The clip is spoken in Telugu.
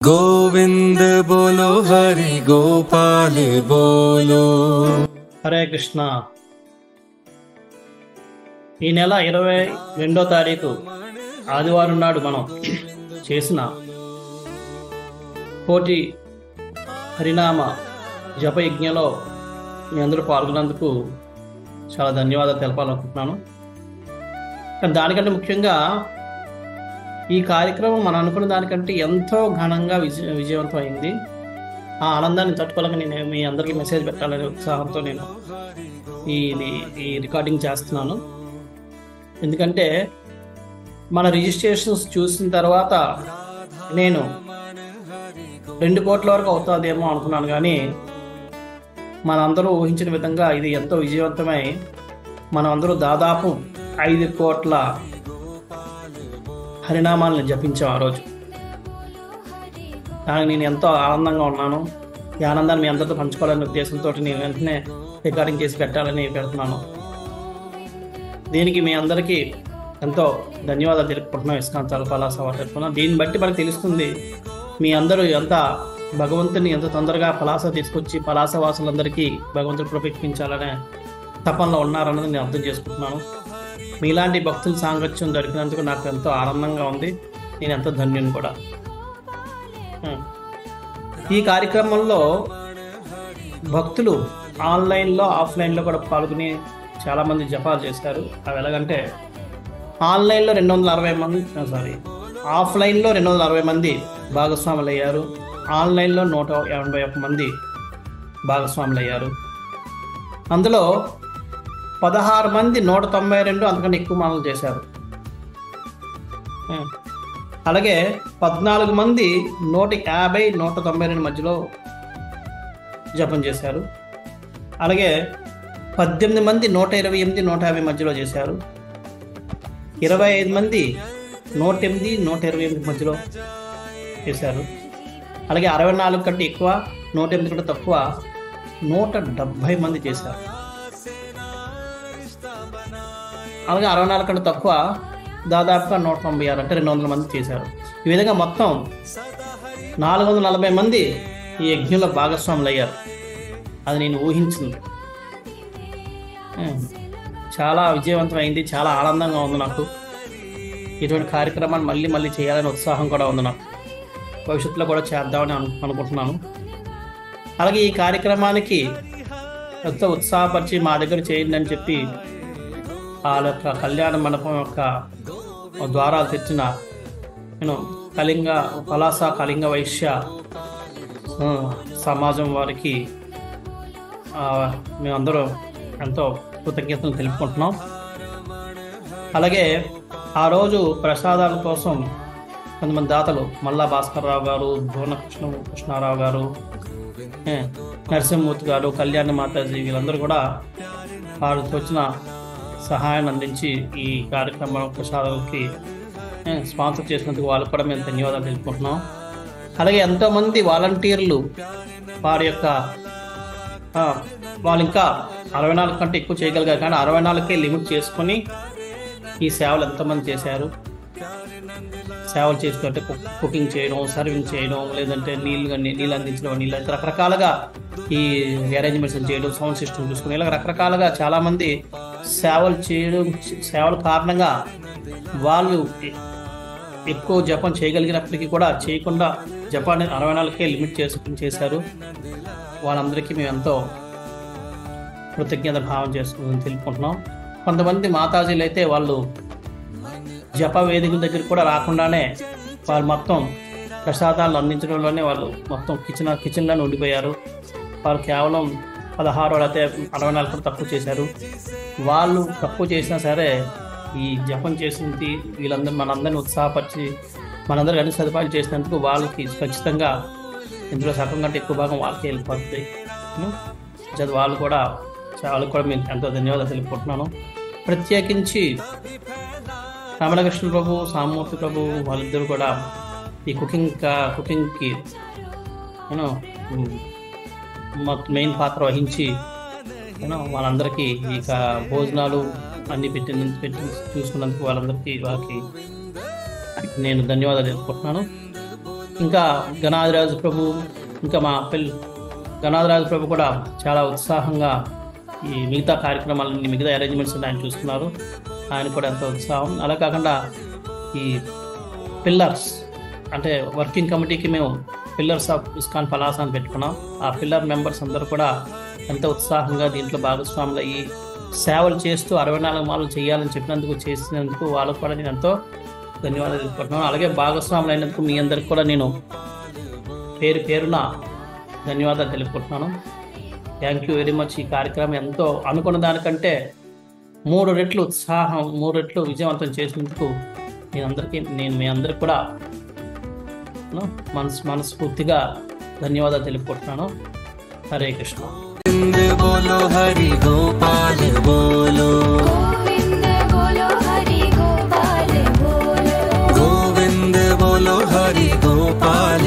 गोविंद बोलो हरि गोपाल बोलो। హరే కృష్ణ. ఈ నెల 22వ తారీఖు ఆదివారం నాడు మనం చేసిన కోటి హరినామ జపయజ్ఞలో మీ అందరూ పాల్గొన్నందుకు చాలా ధన్యవాదాలు తెలపాలనుకుంటున్నాను. కానీ దానికంటే ముఖ్యంగా ఈ కార్యక్రమం మనం అనుకున్న దానికంటే ఎంతో ఘనంగా విజయవంతం అయింది. ఆ ఆనందాన్ని తట్టుకోలేక నేను మీ అందరికీ మెసేజ్ పెట్టాలనే ఉత్సాహంతో నేను ఈ రికార్డింగ్ చేస్తున్నాను. ఎందుకంటే మన రిజిస్ట్రేషన్స్ చూసిన తర్వాత నేను 2 కోట్ల వరకు అవుతుందేమో అనుకున్నాను, కానీ మనందరూ ఊహించిన విధంగా ఇది ఎంతో విజయవంతమై మనమందరూ దాదాపు 5 కోట్ల హరినామాలను జపించాం ఆ రోజు. దానికి నేను ఎంతో ఆనందంగా ఉన్నాను. ఈ ఆనందాన్ని మీ అందరితో పంచుకోవాలనే ఉద్దేశంతో నేను వెంటనే రికార్డింగ్ చేసి పెట్టాలని పెడుతున్నాను. దీనికి మీ అందరికీ ఎంతో ధన్యవాదాలు తెలుపుకుంటున్నాం. ఇస్కాన్ పలాస వారు తెలుపుకున్నాం. దీన్ని బట్టి మనకు తెలుస్తుంది మీ అందరూ ఎంత భగవంతుని ఎంత తొందరగా పలాస తీసుకొచ్చి పలాస వాసులందరికీ భగవంతుడు ప్రవేశించాలనే తపనలో ఉన్నారన్నది నేను అర్థం చేసుకుంటున్నాను. మీలాంటి భక్తుల సాంగత్యం దొరికినందుకు నాకు ఎంతో ఆనందంగా ఉంది. నేను ఎంతో ధన్యుని కూడా. ఈ కార్యక్రమంలో భక్తులు ఆన్లైన్లో ఆఫ్లైన్లో కూడా పాల్గొని చాలామంది జపాలు చేశారు. అవి ఎలాగంటే ఆన్లైన్లో 260 మంది ఆఫ్లైన్లో 260 మంది భాగస్వాములు అయ్యారు. ఆన్లైన్లో 181 మంది భాగస్వాములు అయ్యారు. అందులో 16 మంది 192 అంతకన్నా ఎక్కువ మాలలు చేశారు. అలాగే 14 మంది 150 192 మధ్యలో జపం చేశారు. అలాగే 18 మంది 128 150 మధ్యలో చేశారు. 25 మంది 108 128 మధ్యలో చేశారు. అలాగే 64 కంటే ఎక్కువ 108 కంటే తక్కువ 170 మంది చేశారు. అలాగే 64 కంటే తక్కువ దాదాపుగా 196 అంటే 200 మంది చేశారు. ఈ విధంగా మొత్తం 440 మంది ఈ యజ్ఞంలో భాగస్వాములు అయ్యారు. అది నేను ఊహించింది. చాలా విజయవంతమైంది. చాలా ఆనందంగా ఉంది నాకు. ఇటువంటి కార్యక్రమాన్ని మళ్ళీ మళ్ళీ చేయాలని ఉత్సాహం కూడా ఉంది నాకు. భవిష్యత్తులో కూడా చేద్దామని అనుకుంటున్నాను. అలాగే ఈ కార్యక్రమానికి ఎంతో ఉత్సాహపరిచి మా దగ్గర చేయండి అని చెప్పి వాళ్ళ యొక్క కళ్యాణ మండపం యొక్క ద్వారాలు తెచ్చిన పలాస కళింగ వైశ్య సమాజం వారికి మేమందరూ ఎంతో కృతజ్ఞతలు తెలుపుకుంటున్నాం. అలాగే ఆ రోజు ప్రసాదాల కోసం కొంతమంది దాతలు మల్లా భాస్కర్ రావు గారు, భువన కృష్ణారావు గారు, నరసింహమూర్తి గారు, కళ్యాణ మాతాజీ వీళ్ళందరూ కూడా వారికి వచ్చిన సహాయాన్ని అందించి ఈ కార్యక్రమం ప్రసాదాలకి స్పాన్సర్ చేసినందుకు వాళ్ళకు కూడా మేము ధన్యవాదాలు తెలుపుకుంటున్నాం. అలాగే ఎంతోమంది వాలంటీర్లు వారి యొక్క వాళ్ళు ఇంకా 64 కంటే ఎక్కువ చేయగలిగారు, కానీ 64కే లిమిట్ చేసుకొని ఈ సేవలు ఎంతోమంది చేశారు. సేవలు చేసుకుంటే కుకింగ్ చేయడం, సర్వింగ్ చేయడం, లేదంటే నీళ్ళు అందించడం, నీళ్ళు రకరకాలుగా ఈ అరేంజ్మెంట్స్ చేయడం, సౌండ్ సిస్టమ్ చూసుకుని ఇలా రకరకాలుగా చాలామంది సేవల కారణంగా వాళ్ళు ఎక్కువ జపం చేయగలిగినప్పటికీ కూడా చేయకుండా జపాన్ని 64కే లిమిట్ చేసుకుని చేశారు. వాళ్ళందరికీ మేము ఎంతో కృతజ్ఞత భావం చేసుకుని తెలుపుకుంటున్నాం. కొంతమంది మాతాజీలు అయితే వాళ్ళు జప వేదికల దగ్గర కూడా రాకుండానే వాళ్ళు మొత్తం ప్రసాదాలను అందించడంలోనే వాళ్ళు మొత్తం కిచెన్లోనే ఉండిపోయారు. వాళ్ళు కేవలం 16 అయితే 64 కూడా తక్కువ చేశారు. వాళ్ళు తక్కువ చేసినా సరే ఈ జపం చేసింది మనందరినీ ఉత్సాహపరిచి మనందరూ అన్ని సదుపాయాలు చేసినందుకు వాళ్ళకి ఖచ్చితంగా ఇందులో సగం కంటే ఎక్కువ భాగం వాళ్ళకి వెళ్ళిపోతుంది. వాళ్ళకు కూడా మేము ఎంతో ధన్యవాదాలు తెలుపుకుంటున్నాను. ప్రత్యేకించి రమణకృష్ణ ప్రభు, సామూర్తి ప్రభు వాళ్ళిద్దరూ కూడా ఈ కుకింగ్కి మెయిన్ పాత్ర వహించి వాళ్ళందరికీ ఇక భోజనాలు అన్ని పెట్టి చూసుకున్నందుకు వాళ్ళకి నేను ధన్యవాదాలు తెలుపుకుంటున్నాను. ఇంకా గణాధిరాజు ప్రభు, ఇంకా మా గణాధిరాజు ప్రభు కూడా చాలా ఉత్సాహంగా ఈ మిగతా కార్యక్రమాలన్నీ, మిగతా అరేంజ్మెంట్స్ ఆయన చూస్తున్నారు. ఆయన కూడా ఎంతో ఉత్సాహం. అలా కాకుండా ఈ పిల్లర్స్ అంటే వర్కింగ్ కమిటీకి మేము పిల్లర్స్ ఆఫ్ ఇస్కాన్ పలాస అని పెట్టుకున్నాం. ఆ పిల్లర్ మెంబర్స్ అందరూ కూడా ఎంతో ఉత్సాహంగా దీంట్లో భాగస్వాములు ఈ సేవలు చేస్తూ 64 మాలలు చేయాలని చెప్పినందుకు, చేసినందుకు వాళ్ళకు కూడా నేను ఎంతో ధన్యవాదాలు తెలుపుకుంటున్నాను. అలాగే భాగస్వాములు అయినందుకు మీ అందరికి కూడా నేను పేరు పేరున ధన్యవాదాలు తెలుపుకుంటున్నాను. Thank you very much. ఈ కార్యక్రమం ఎంతో అనుకున్న దానికంటే 3 రెట్లు ఉత్సాహం, 3 రెట్లు విజయవంతం చేసినందుకు నేను మీ అందరికి కూడా మనస్ఫూర్తిగా ధన్యవాదాలు తెలుపుకుంటున్నాను. హరే కృష్ణ. बोलो हरि गोपाल बोलो, गोविंद बोलो हरि गोपाल बोलो, गोविंद बोलो हरि गोपाल